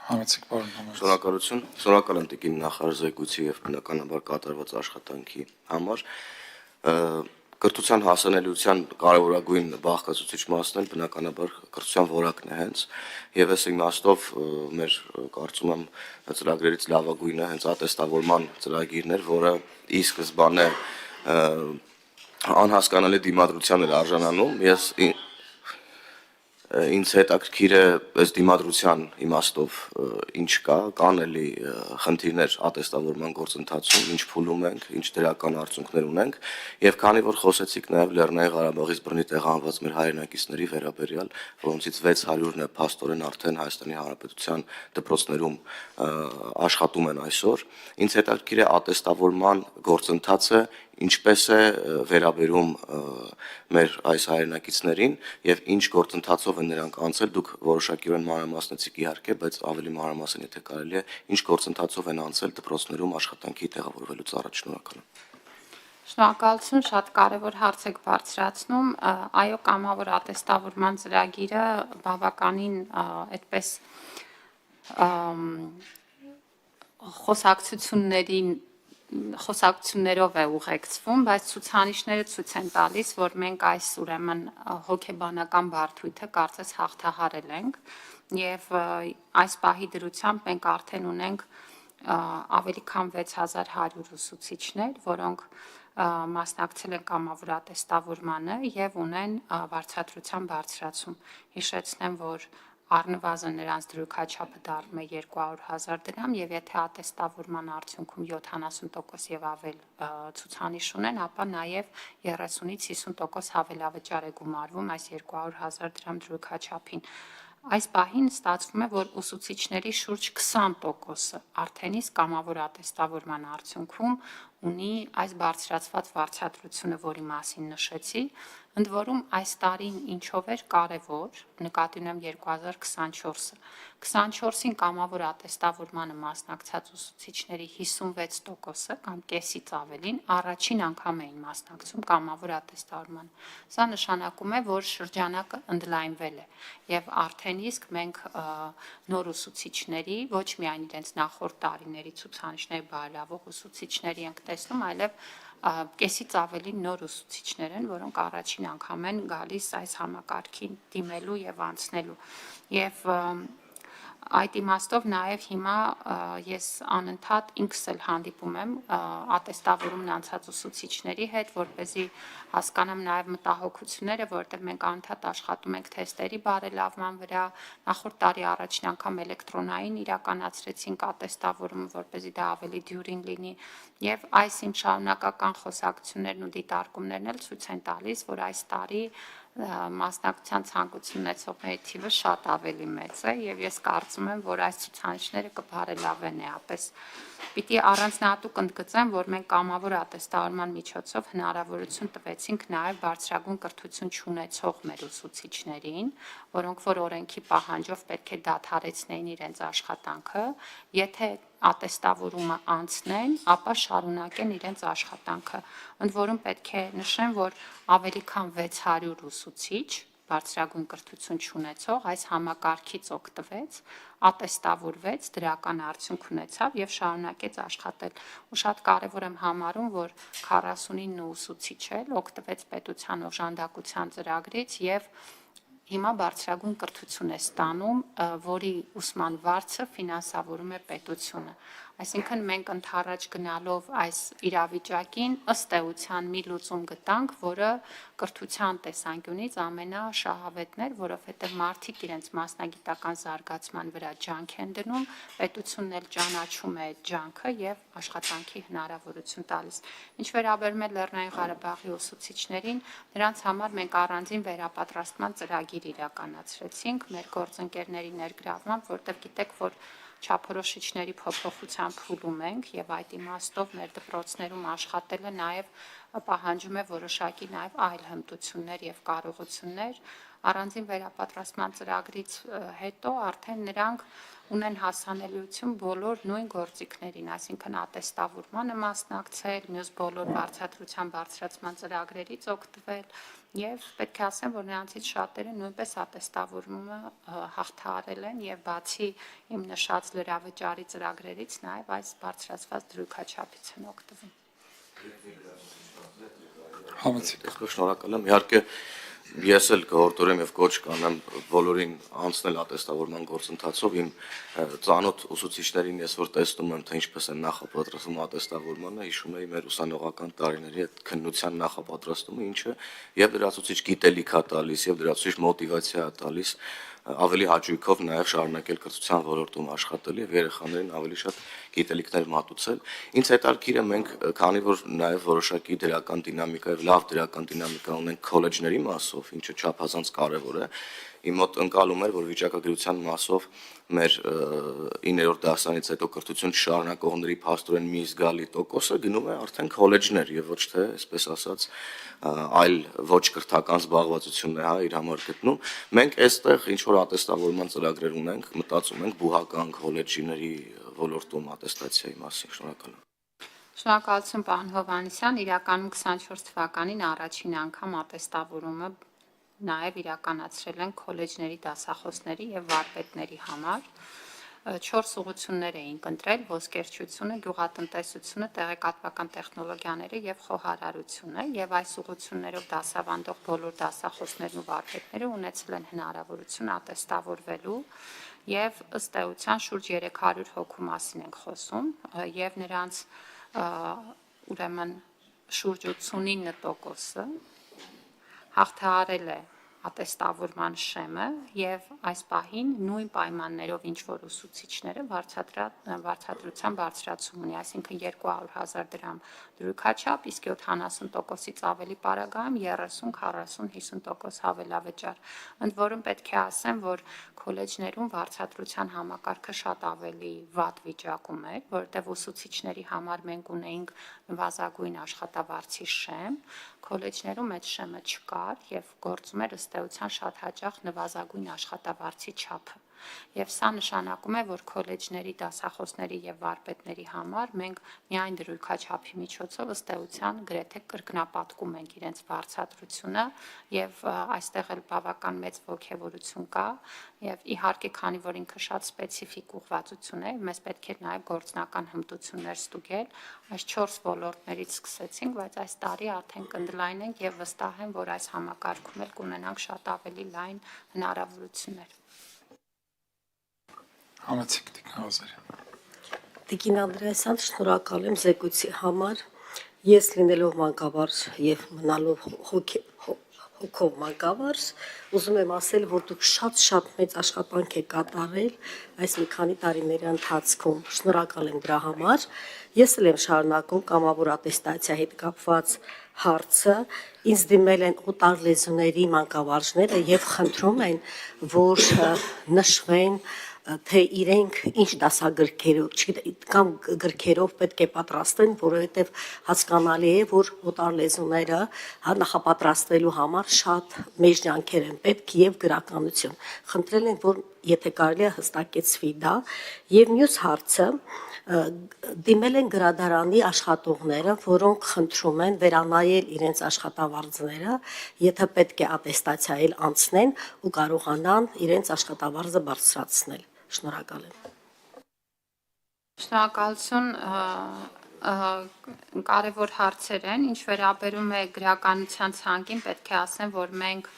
Համեցեք պարոն Համարյանը։ Շնորհակալություն, շնորհակալ եմ տիկին նախարարզեկույցի եւ բնականաբար կատարված աշխատանքի համար։ Կրթության հասանելիության կարևորագույն բաղկացուցիչ մասն էլ բնականաբար կրթության որակն է հենց, եւ այս իմաստով մեր կարծում եմ ծրագրերից լավագույնը հենց ատեստավորման ծրագիրն էր, որը ի սկզբանե անհասկանալի դիմադրության էր արժանանում։ Ես ինձ հետաքրքիր է այս դիմադրության իմաստով ինչ կան էլի խնդիրներ ատեստավորման գործընթացում, ինչ փուլում ենք, ինչ դրական արդյունքներ ունենք, եւ քանի որ խոսեցիք նաեւ Լեռնային Ղարաբաղից բռնի տեղահանված մեր հայրենակիցների վերաբերյալ, որոնցից 600-ն է փաստորեն արդեն Հայաստանի Հանրապետության դպրոցներում աշխատում են այսօր, ինձ հետաքրքիր է ատեստավորման գործընթացը ինչպես է վերաբերում մեր այս հայրենակիցներին եւ ինչ գործընթացով են նրանք անցել, դուք որոշակիորեն մանրամասնեցիք իհարկե, բայց ավելի մանրամասն եթե կարելի է, ինչ գործընթացով են անցել դպրոցներում աշխատանքի տեղավորվելուց առաջ։ Շնորհակալ եմ։ Շնորհակալություն, շատ կարևոր հարց եք բարձրացնում։ Այո, կամավոր ատեստավորման ծրագիրը բավականին այդպես խոսակցություններով է ուղեկցվում, բայց ցուցանիշները ցույց են տալիս, որ մենք այս ուրեմն հոգեբանական բարդույթը կարծես հաղթահարել ենք եւ այս պահի դրությամբ մենք արդեն ունենք ավելի քան 6100 ուսուցիչներ, որոնք մասնակցել են կամավոր ատեստավորմանը եւ ունեն վարձատրության բարձրացում։ Հիշեցնեմ, որ առնվազն նրանց դրույքաչափը դառնում է 200,000 դրամ եւ եթե ատեստավորման արդյունքում 70% եւ ավել ցուցանիշ ունեն, ապա նաեւ 30-ից 50% հավելավճար է գումարվում այս 200,000 դրամ դրույքաչափին։ Այս պահին ստացվում է, որ ուսուցիչների շուրջ 20%-ը արդեն իսկ կամավոր ատեստավորման արդյունքում ունի այս բարձրացված վարձատրությունը, որի մասին նշեցի, ընդ որում այս տարին ինչով էր կարևոր, նկատի ունեմ 2024-ը, 24-ին կամավոր ատեստավորմանը մասնակցած ուսուցիչների 56%-ը կամ կեսից ավելին առաջին անգամ էին մասնակցում կամավոր ատեստավորմանը։ Սա նշանակում է, որ շրջանակը ընդլայնվել է եւ արդեն իսկ մենք նոր ուսուցիչների, ոչ միայն իրենց նախորդ տարիների ցուցանիշների բարելավող ուսուցիչների ենք տեսնում, այլև կեսից ավելի նոր ուսուցիչներ են, որոնք առաջին անգամ են գալիս այս համակարգին դիմելու եւ անցնելու։ Եվ այդ իմաստով նաև հիմա ես անընդհատ ինքս էլ հանդիպում եմ ատեստավորումն անցած ուսուցիչների հետ, որպեսզի հասկանամ նաև մտահոգությունները, որտեղ մենք անընդհատ աշխատում ենք թեստերի բարելավման վրա, նախորդ տարի առաջին անգամ էլեկտրոնային իրականացրեցինք ատեստավորումը, որպեսզի դա ավելի դյուրին լինի, եւ այս իմ շարունակական խոսակցություններն ու դիտարկումներն էլ ցույց են տալիս, որ այս տարի մասնակցության ցանկություն ունեցողների թիվը շատ ավելի մեծ է եւ ես կարծում եմ, որ այս ցուցանիշները կբարելավեն էապես։ Պիտի առանձնահատուկ ընդգծեմ, որ մենք կամավոր ատեստավորման միջոցով հնարավորություն տվեցինք նաև բարձրագույն կրթություն չունեցող մեր ուսուցիչներին, որոնք որ օրենքի պահանջով պետք է դադարեցնեին իրենց աշխատանքը, եթե ատեստավորումը անցնեն, ապա շարունակեն իրենց աշխատանքը։ Ընդ որում պետք է նշեմ, որ ավելի քան 600 ուսուցիչ բարձրագույն կրթություն չունեցող այս համակարգից օգտվեց, ատեստավորվեց, դրական արդյունք ունեցավ եւ շարունակեց աշխատել։ Ու շատ կարեւոր եմ համարում, որ 49 ուսուցիչ էլ օգտվեց պետության օժանդակության ծրագրից եւ հիմա բարձրագույն կրթություն է ստանում, որի ուսման վարձը ֆինանսավորում է պետությունը։ Այսինքն մենք ընդառաջ գնալով այս իրավիճակին ըստ էության մի լուծում գտանք, որը կրթության տեսանկյունից ամենաշահավետն էր, որովհետև մարդիկ իրենց մասնագիտական զարգացման վրա ջանք են դնում, պետությունն էլ ճանաչում է այդ ջանքը եւ աշխատանքի հնարավորություն տալիս։ Ինչ վերաբերում է Լեռնային Ղարաբաղի ուսուցիչներին, նրանց համար մենք առանձին վերապատրաստման ծրագիր իրականացրեցինք մեր գործընկերների ներգրավմամբ, որտեղ գիտեք, որ չափորոշիչների փոփոխության փուլում ենք եւ այդ իմաստով մեր դպրոցներում աշխատելը նաեւ պահանջում է որոշակի նաեւ այլ հմտություններ եւ կարողություններ, առանձին վերապատրաստման ծրագրից հետո արդեն նրանք ունեն հասանելիություն բոլոր նույն գործիքներին, այսինքն ատեստավորմանը մասնակցել, մյուս բոլոր բարձրացման բարձրացման ծրագրերից օգտվել եւ պետք է ասեմ, որ նրանցից շատերը նույնպես ատեստավորումը հաղթահարել են եւ բացի իմ նշած լրավճարի ծրագրերից նաեւ այս բարձրացված դրույքաչափից են օգտվում։ Շնորհակալ եմ։ Իհարկե ես էլ կհորդորեմ եւ կոչ կանեմ բոլորին անցնել ատեստավորման գործընթացով իմ ծանոթ ուսուցիչներին ես որ տեսնում եմ թե ինչպես են նախապատրաստում ատեստավորմանը, հիշում եմ մեր ուսանողական տարիների այդ քննության նախապատրաստումը, ինչը եւ լրացուցիչ գիտելիք է տալիս եւ լրացուցիչ մոտիվացիա է տալիս ավելի հաճույքով նաև շարունակել կրթության ոլորտում աշխատել եւ երեխաներին ավելի շատ գիտելիքներ մատուցել։ Ինձ հետաքրքիր է մենք, քանի որ նաև որոշակի դրական դինամիկա եւ լավ դրական դինամիկա ունենք քոլեջների մասով, ինչը չափազանց կարեւոր է, իմ մոտ ընկալում էր, որ վիճակագրության մասով մեր 9-րդ դասանից հետո կրթություն շարունակողների փաստորեն մի զգալի տոկոսը գնում է արդեն քոլեջներ եւ ոչ թե, այսպես ասած, այլ ոչ կրթական զբաղվածություն է, իր համար գտնում։ Մենք այստեղ ինչ որ ատեստավորման ծրագրեր ունենք, մտածում ենք բուհական քոլեջների ոլորտում ատեստացիայի մասին։ Շնորհակալ եմ։ Շնորհակալություն պարոն Հովհաննիսյան, իրականում 24 թվականին առաջին անգամ ատեստավորումը նաև իրականացրել են քոլեջների դասախոսների եւ վարպետների համար 4 ուղղություններ էին ընտրել՝ ոսկերչությունը, գյուղատնտեսությունը, տեղեկատվական տեխնոլոգիաները եւ խոհարարությունը, եւ այս ուղղություններով դասավանդող բոլոր դասախոսներն ու վարպետները ունեցել են հնարավորություն ատեստավորվելու եւ ըստ էության շուրջ 300 հոգու մասին ենք խոսում եւ նրանց ուրեմն շուրջ 89%-ը հաղթահարել է ատեստավորման շեմը եւ այս պահին նույն պայմաններով ինչ որ ուսուցիչները վարձատրության բարձրացում ունի, այսինքն 200,000 դրամ դրույքաչափ, իսկ 70%-ից ավելի պարագայում 30, 40, 50% հավելավճար։ Ընդ որում պետք է ասեմ, որ քոլեջներում վարձատրության համակարգը շատ ավելի վատ վիճակում էր, որովհետեւ ուսուցիչների համար մենք ունեինք նվազագույն աշխատավարձի շեմ, քոլեջներում այդ շեմը չկար եւ գործում էր ըստ էության շատ հաճախ նվազագույն աշխատավարձի չափը։ Եվ սա նշանակում է, որ քոլեջների դասախոսների եւ վարպետների համար մենք միայն դրույքաչափի միջոցով ըստ էության գրեթե կրկնապատկում ենք իրենց վարձատրությունը եւ այստեղ էլ բավական մեծ ողջավորություն կա եւ իհարկե քանի որ ինքը շատ սպეციფიկ ուղղվածություն է, մեզ պետք է նաեւ գործնական հմտություններ ստուգել, այս 4 ոլորտներից սկսեցինք, բայց այս տարի արդեն կընդլայնենք եւ վստահ եմ, որ այս համակարգում էլ կունենանք շատ ավելի լայն հնարավորություններ։ Համեցեք Տիկնազարյան։ Տիկին Անդրեասյան, շնորհակալ եմ զեկույցի համար։ Ես լինելով մանկավարժ եւ մնալով հոգով մանկավարժ, ուզում եմ ասել, որ դուք շատ մեծ աշխատանք եք կատարել այս մի քանի տարիների ընթացքում։ Շնորհակալ եմ դրա համար։ Ես էլ եմ շարունակում կամավոր ատեստացիայի հետ կապված հարցը։ Ինձ դիմել են օտար լեզուների մանկավարժները եւ խնդրում են, որ նշվեն թե իրենք ինչ դասագրքերով կամ գրքերով պետք է պատրաստեն, որովհետև հասկանալի է, որ օտար լեզուները նախապատրաստվելու համար շատ մեծ ջանքեր են պետք եւ գրականություն։ Խնդրել են, որ եթե կարելի է հստակեցվի դա, եւ մյուս հարցը դիմել են գրադարանի աշխատողները, որոնք խնդրում են վերանայել իրենց աշխատավարձները, եթե պետք է ատեստացիայել անցնեն ու կարողանան իրենց աշխատավարձը բարձրացնել։ Շնորհակալ եմ։ Շնորհակալություն, կարևոր հարցեր են, ինչ վերաբերում է գրականության ցանկին, պետք է ասեմ, որ մենք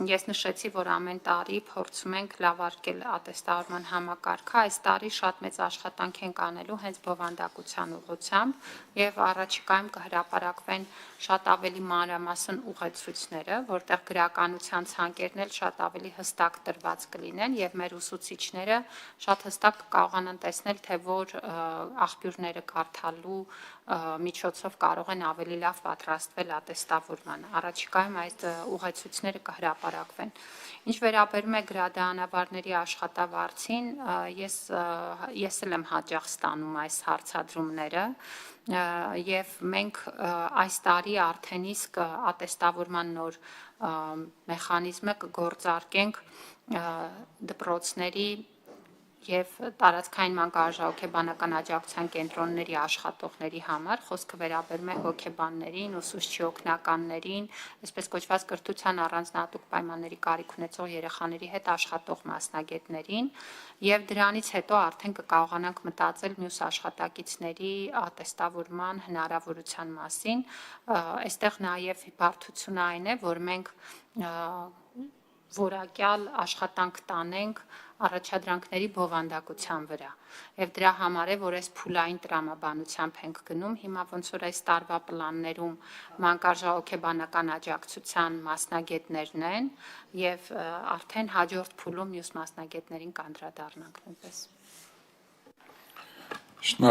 ես նշեցի, որ ամեն տարի փորձում ենք լավարկել ատեստավորման համակարգը, այս տարի շատ մեծ աշխատանք ենք անելու հենց բովանդակության ուղղությամբ եւ առաջիկայում կհրապարակվեն շատ ավելի մանրամասն ուղեցույցները, որտեղ գրականության ցանկերն էլ շատ ավելի հստակ տրված կլինեն եւ մեր ուսուցիչները շատ հստակ կկարողանան տեսնել, թե որ աղբյուրները կարդալու միջոցով կարող են ավելի լավ պատրաստվել ատեստավորման։ Առաջիկայում այդ ուղեցույցները կհրապարակվեն։ Ինչ վերաբերում է գրադարանավարների աշխատավարձին, ես էլ եմ հաճախ ստանում այս հարցադրումները եւ մենք այս տարի արդեն իսկ ատեստավորման նոր մեխանիզմը կգործարկենք դպրոցների եւ տարածքային մանկահրաժարակեբանական աջակցության կենտրոնների աշխատողների համար խոսքը վերաբերում է հոգեբաններին, ուսուցչի օգնականներին, այսպես կոչված կրթության առանձնահատուկ պայմանների կարիք ունեցող երեխաների հետ աշխատող մասնագետներին եւ դրանից հետո արդեն կկարողանանք մտածել մյուս աշխատակիցների ատեստավորման հնարավորության մասին։ Այստեղ նաեւ բարդությունը այն է, որ մենք որակյալ աշխատանք տանենք առաջադրանքների բովանդակության վրա եւ դրա համար է որ այս փուլային տրամաբանությամբ ենք գնում հիմա ոնց որ այս տարվա պլաններում մանկահրաժարակեբանական աջակցության մասնագետներն են եւ արդեն հաջորդ փուլում մյուս մասնագետներին կանդրադառնանք նույնպես Շնորհակալ